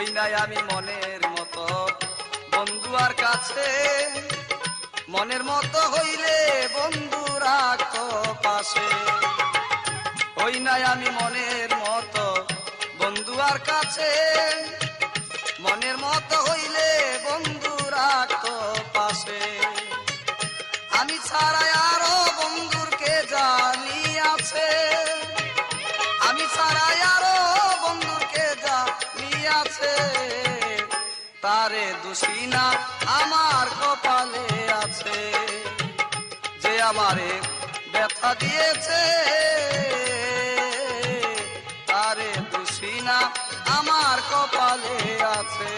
হই নাই আমি মনের মতো বন্ধু আর কাছে, মনের মতো হইলে বন্ধু রাখো পাশে। হই নাই আমি মনের মতো বন্ধু আর কাছে, মনের মতো হইলে বন্ধু রাখো পাশে। আমি ছাড়া আরো বন্ধুর কে জানি আছে, আমি ছাড়া আরো বন্ধুর কে জানি আছে, তারে দোষী না আমার কপালে আছে, যে আমারে ব্যথা দিয়েছে তারে দোষী না আমার কপালে আছে।